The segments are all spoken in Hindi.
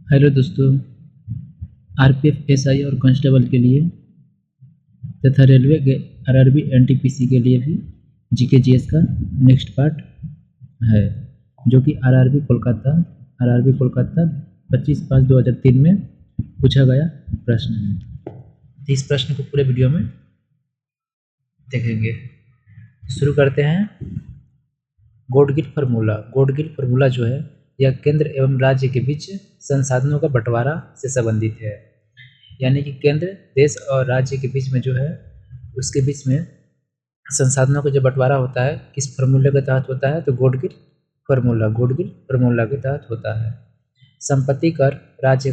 हेलो दोस्तों। आरपीएफ एसआई और कांस्टेबल के लिए तथा रेलवे के आरआरबी एनटीपीसी के लिए भी जीके जीएस का नेक्स्ट पार्ट है, जो कि आरआरबी कोलकाता 25/5/2003 में पूछा गया प्रश्न है। तो इस प्रश्न को पूरे वीडियो में देखेंगे। शुरू करते हैं। गॉडगिल फार्मूला जो है यह केंद्र एवं राज्य के बीच संसाधनों का बंटवारा से संबंधित है। यानी कि केंद्र, देश और राज्य के बीच में जो है उसके बीच में संसाधनों का जो बंटवारा होता है किस फार्मूले के तहत होता है, तो गॉडगिल फार्मूला के तहत होता है। संपत्ति कर राज्य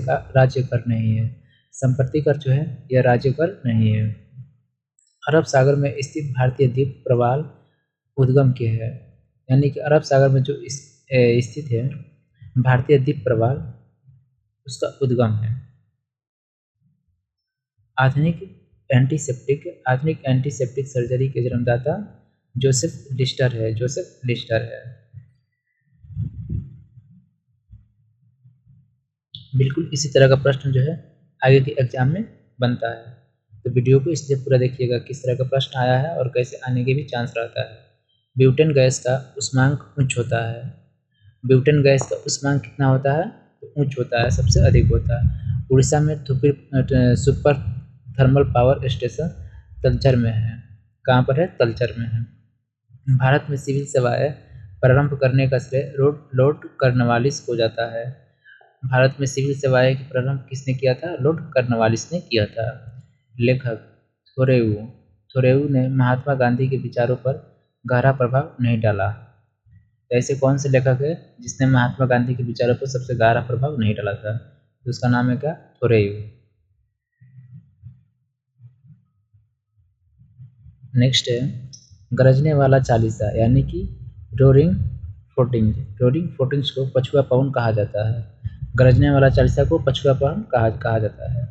कर नहीं है। संपत्ति कर जो है यह राज्य कर नहीं है। अरब सागर में स्थित भारतीय द्वीप प्रवाल उद्गम के है। यानी कि अरब सागर में जो स्थित है भारतीय द्वीप प्रवाल उसका उद्गम है। आधुनिक एंटीसेप्टिक सर्जरी के जन्मदाता जोसेफ लिस्टर है। बिल्कुल इसी तरह का प्रश्न जो है आगे के एग्जाम में बनता है, तो वीडियो को इसलिए पूरा देखिएगा किस तरह का प्रश्न आया है और कैसे आने के भी चांस रहता है। ब्यूटेन गैस का उष्मांक उच्च होता है। ब्यूटेन गैस का उष्मांक कितना होता है, तो उच्च होता है, सबसे अधिक होता है। उड़ीसा में super thermal power station Talcher में है। कहाँ पर है, तलचर में है। भारत में सिविल सेवाएं प्रारंभ करने का श्रेय लॉर्ड कॉर्नवालिस को जाता है। भारत में सिविल सेवाएं की प्रारंभ किसने किया था, लॉर्ड कॉर्नवालिस ने किया था। लेखक थोरेउ ने महात्मा गांधी के विचारों पर गहरा प्रभाव नहीं डाला। ऐसे कौन से लेखक है जिसने महात्मा गांधी के विचारों पर सबसे गहरा प्रभाव नहीं डाला था, तो उसका नाम है क्या, थोरेउ। नेक्स्ट है गरजने वाला चालीसा, यानी कि रोरिंग फोर्टिंग्स को पछुआ पवन कहा जाता है। गरजने वाला चालीसा को पछुआ पवन कहा जाता है।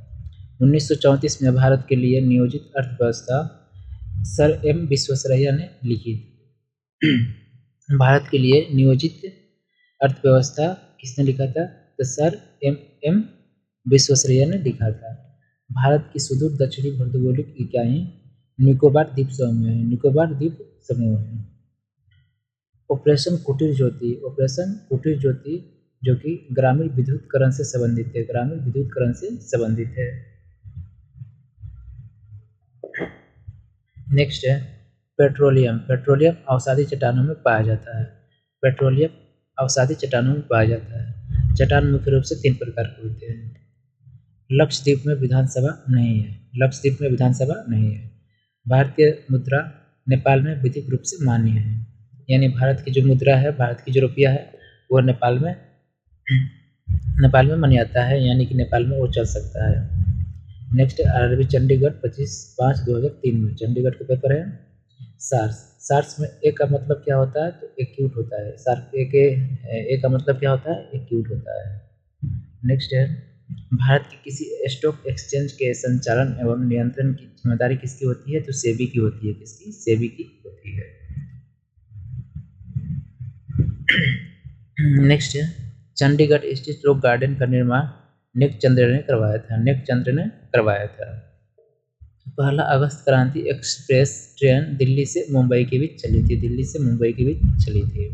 1934 में भारत के लिए नियोजित अर्थव्यवस्था सर एम विश्वेश्वरैया ने लिखी थी। भारत के लिए नियोजित अर्थव्यवस्था किसने लिखा था, तो सर एम विश्वेश्वरैया ने लिखा था। भारत की सुदूर दक्षिणी भौगोलिक इकाई निकोबार द्वीप समूह है। ऑपरेशन कुटीर ज्योति जो कि ग्रामीण विद्युतीकरण से संबंधित है। नेक्स्ट है पेट्रोलियम अवसादी चट्टानों में पाया जाता है। चट्टान मुख्य रूप से 3 प्रकार के होते हैं। लक्षद्वीप में विधानसभा नहीं है। भारतीय मुद्रा नेपाल में विधिक रूप से मान्य है। यानी भारत की जो मुद्रा है, भारत की जो रुपया है, वो नेपाल में मान्यता है, यानी कि नेपाल में वो चल सकता है। नेक्स्ट आरआरबी चंडीगढ़ 25/5/2003 में चंडीगढ़ का पेपर है। सार्स में ए का मतलब क्या होता है, तो एक्यूट होता है। ए का मतलब क्या होता है, एक्यूट होता है। नेक्स्ट है भारत की किसी स्टॉक एक्सचेंज के संचालन एवं नियंत्रण की जिम्मेदारी किसकी होती है, तो सेबी की होती है। किसकी, सेबी की होती है। नेक्स्ट है चंडीगढ़ स्थित रॉक गार्डन का निर्माण नेक चंद्र ने करवाया था। पहला अगस्त क्रांति एक्सप्रेस ट्रेन दिल्ली से मुंबई के बीच चली थी।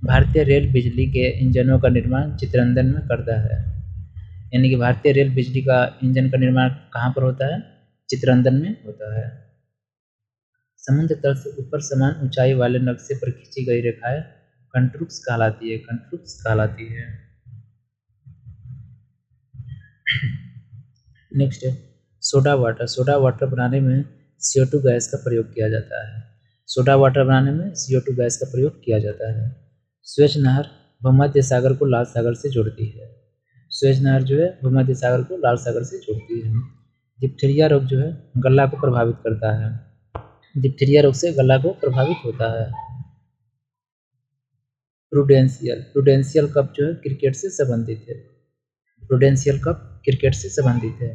भारतीय रेल बिजली के इंजनों का निर्माण चितरंजन में करता है। यानी कि भारतीय रेल बिजली का इंजन का निर्माण कहाँ पर होता है, चितरंजन में होता है। समुद्र तल से ऊपर समान ऊंचाई वाले नक्शे पर खींची गई रेखाएं कंट्रूक्स कहलाती है। नेक्स्ट है सोडा वाटर बनाने में CO2 गैस का प्रयोग किया जाता है। स्वेज नहर भूमध्य सागर को लाल सागर से जोड़ती है। डिप्थीरिया रोग जो है गला को प्रभावित करता है। डिप्थीरिया रोग से गला को प्रभावित होता है। प्रूडेंशियल कप जो है क्रिकेट से संबंधित है।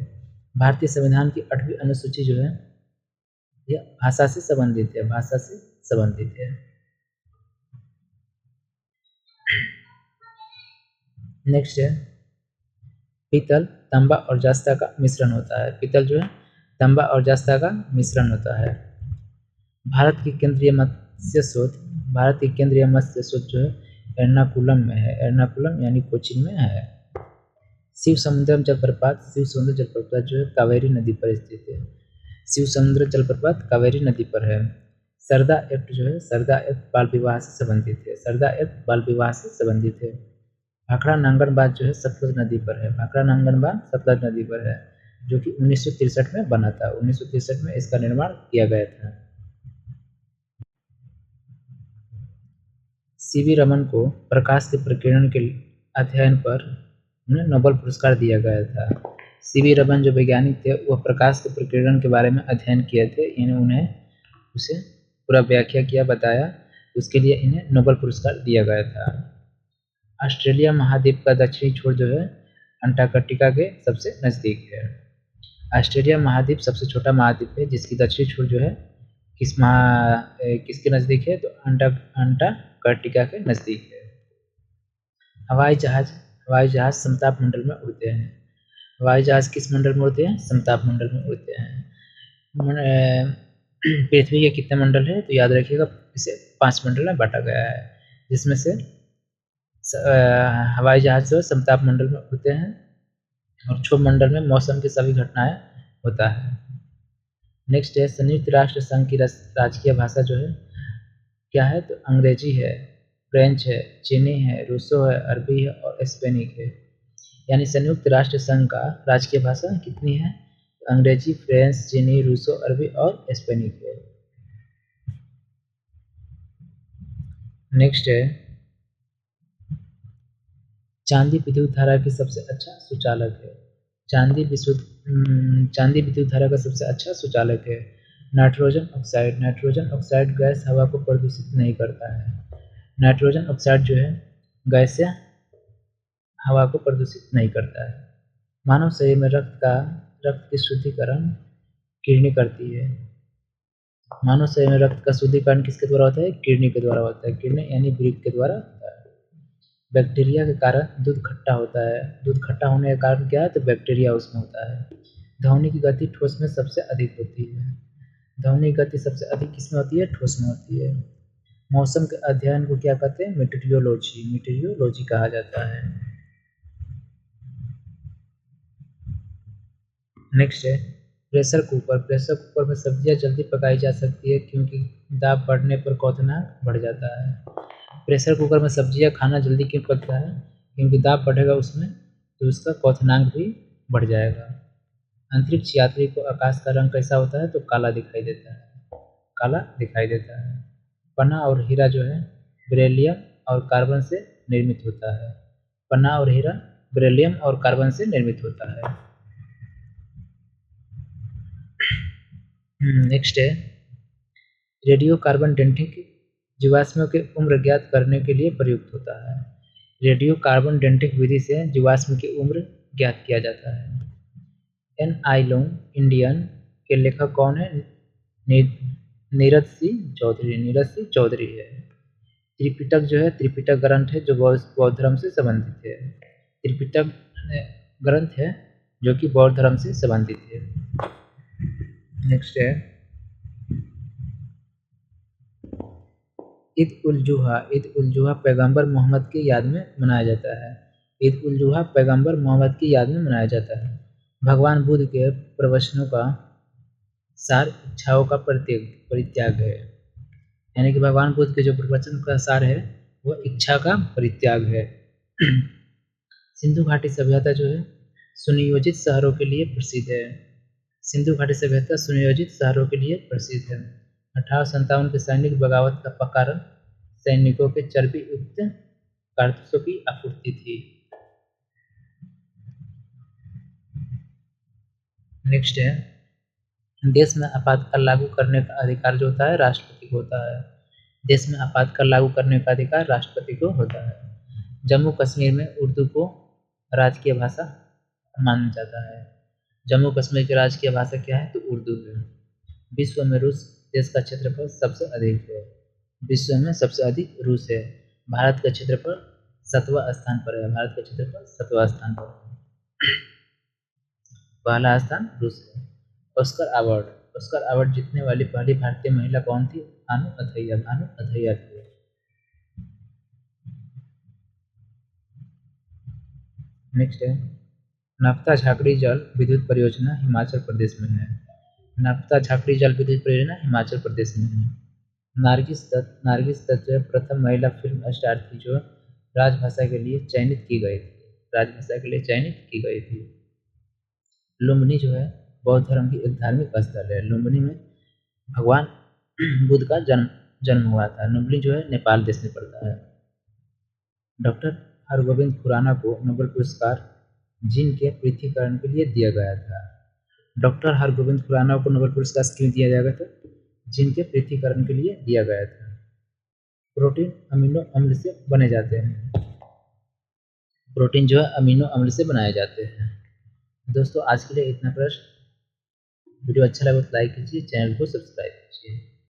भारतीय संविधान की 8वीं अनुसूची जो है यह भाषा से संबंधित है। नेक्स्ट है पीतल तांबा और जस्ता का मिश्रण होता है। पीतल जो है तांबा और जस्ता का मिश्रण होता है। भारत की केंद्रीय मत्स्य स्रोत जो है एर्नाकुलम में है। एर्नाकुलम यानी कोचीन में है। शिव समुद्रम जलप्रपात जो है कावेरी नदी पर स्थित है। शिव समुद्र जलप्रपात कावेरी नदी पर है। सरदा एक्ट जो है सरदा एक्ट बाल विवाह से संबंधित है। सरदा एक्ट बाल विवाह से संबंधित है। भाखड़ा नांगन बांध जो है सतलज नदी पर है। भाखड़ा नांगन बांध सतलज नदी पर है, जो कि 1963 में बना था। 1963 में इसका निर्माण किया गया था। सीवी रमन को प्रकाश के प्रकीर्णन के अध्ययन पर उन्हें नोबेल पुरस्कार दिया गया था। सीवी रमन जो वैज्ञानिक थे वह प्रकाश के प्रकीर्णन के बारे में अध्ययन किए थे। इन्हें उन्हें उसे पूरा व्याख्या किया, बताया, उसके लिए इन्हें नोबेल पुरस्कार दिया गया था। ऑस्ट्रेलिया महाद्वीप का दक्षिणी छोर जो है अंटार्कटिका के सबसे नज़दीक है। ऑस्ट्रेलिया महाद्वीप सबसे छोटा महाद्वीप है, जिसकी दक्षिणी छोर जो है किसके नज़दीक है, तो अंटार्कटिका के नज़दीक है। हवाई जहाज समताप मंडल में उड़ते हैं। हवाई जहाज किस मंडल में उड़ते हैं? समताप मंडल में उड़ते हैं। पृथ्वी के कितने मंडल है? तो याद रखिएगा, इसे 5 मंडल में बांटा गया है, जिसमें से हवाई जहाज जो समताप मंडल में उड़ते हैं और क्षोभ मंडल में मौसम की सभी घटनाएं होता है। नेक्स्ट है संयुक्त राष्ट्र संघ की राजकीय भाषा जो है क्या है, तो अंग्रेजी है, फ्रेंच है, चीनी है, रूसो है, अरबी है और स्पेनिक है। यानी संयुक्त राष्ट्र संघ का राजकीय भाषा कितनी है? अंग्रेजी, फ्रेंच, चीनी, रूसो, अरबी और स्पेनिक है। नेक्स्ट है चांदी विद्युत धारा की सबसे अच्छा सुचालक है। चांदी विद्युत धारा का सबसे अच्छा सुचालक है nitrogen oxide. Nitrogen oxide gas हवा को प्रदूषित नहीं करता है। नाइट्रोजन ऑक्साइड जो है गैस से हवा को प्रदूषित नहीं करता है। मानव शरीर में रक्त की शुद्धिकरण किडनी करती है। मानव शरीर में रक्त का शुद्धिकरण किसके द्वारा होता है? किडनी के द्वारा होता है। किडनी यानी वृक्क के द्वारा होता है। बैक्टीरिया के कारण दूध खट्टा होता है। दूध खट्टा होने का कारण क्या है? तो बैक्टीरिया उसमें होता है। ध्वनि की गति ठोस में सबसे अधिक होती है। ध्वनि की गति सबसे अधिक किसमें होती है? ठोस में होती है। मौसम के अध्ययन को क्या कहते हैं? मीटेरियोलॉजी कहा जाता है। नेक्स्ट है प्रेशर कुकर। प्रेशर कुकर में सब्जियां जल्दी पकाई जा सकती है क्योंकि दाब बढ़ने पर क्वथनांक बढ़ जाता है। प्रेशर कुकर में सब्जियां खाना जल्दी क्यों पकता है? क्योंकि दाब बढ़ेगा उसमें, तो उसका क्वथनांक भी बढ़ जाएगा। अंतरिक्ष यात्री को आकाश का रंग कैसा होता है? तो काला दिखाई देता है। काला दिखाई देता है। पन्ना और हीरा जो है बेरिलियम और कार्बन से निर्मित होता है। पन्ना और हीरा बेरिलियम और कार्बन से निर्मित होता है। नेक्स्ट है रेडियो कार्बन डेटिंग जीवाश्मों की उम्र ज्ञात करने के लिए प्रयुक्त होता है। रेडियो कार्बन डेटिंग विधि से जीवाश्म की उम्र ज्ञात किया जाता है। एन आई लोंग इंडियन के लेखक कौन है? नीरज सिंह चौधरी है। त्रिपिटक जो है त्रिपिटक ग्रंथ है जो बौद्ध धर्म से संबंधित है। त्रिपिटक ग्रंथ है जो कि बौद्ध धर्म से संबंधित है। नेक्स्ट है ईद उल जुहा पैगंबर मोहम्मद की याद में मनाया जाता है। ईद उल जुहा पैगंबर मोहम्मद की याद में मनाया जाता है। भगवान बुद्ध के प्रवचनों का सार इच्छाओं का परित्याग है। यानी कि भगवान बुद्ध के जो प्रवचन का सार है वह इच्छा का परित्याग है। सिंधु घाटी सभ्यता जो है सुनियोजित शहरों के लिए प्रसिद्ध है। सिंधु घाटी सभ्यता सुनियोजित शहरों के लिए प्रसिद्ध है। 1857 के सैनिक बगावत का कारण सैनिकों के चर्बी युक्त कारतूसों की आपूर्ति थी। नेक्स्ट है देश में आपातकाल लागू करने का अधिकार जो होता है राष्ट्रपति को होता है। देश में आपातकाल लागू करने का अधिकार राष्ट्रपति को होता है। जम्मू कश्मीर में उर्दू को राजकीय भाषा माना जाता है। जम्मू कश्मीर की राजकीय भाषा क्या है? तो उर्दू है। विश्व में रूस देश का क्षेत्रफल सबसे अधिक है। विश्व में सबसे अधिक रूस है। भारत का क्षेत्रफल 7वां स्थान पर है। भारत का क्षेत्रफल 7वां स्थान पर है। पहला स्थान रूस है। ऑस्कर अवार्ड जीतने वाली पहली भारतीय महिला कौन थी? भानु अथैया थी। नेक्स्ट है नाप्ता झाकड़ी जल विद्युत परियोजना हिमाचल प्रदेश में है। नाप्ता झाकड़ी जल विद्युत परियोजना हिमाचल प्रदेश में है। नारगिस दत्त जो प्रथम महिला फिल्म स्टार थी जो राजभाषा के लिए चयनित की गई थी। लुम्बिनी जो है बौद्ध धर्म की एक धार्मिक स्थल है। लुम्बिनी में भगवान बुद्ध का जन्म हुआ था। लुम्बिनी जो है नेपाल देश में पड़ता है। डॉक्टर हरगोविंद खुराना को नोबेल पुरस्कार जीन के पृथक्करण के लिए दिया गया था। डॉक्टर हरगोविंद खुराना को नोबेल पुरस्कार क्यों दिया गया था? जीन के पृथक्करण के लिए दिया गया था। प्रोटीन अमीनो अम्ल से बने जाते हैं। प्रोटीन जो है अमीनो अम्ल से बनाए जाते हैं। दोस्तों आज के लिए इतना प्रश्न। वीडियो अच्छा लगे तो लाइक कीजिए, चैनल को सब्सक्राइब कीजिए।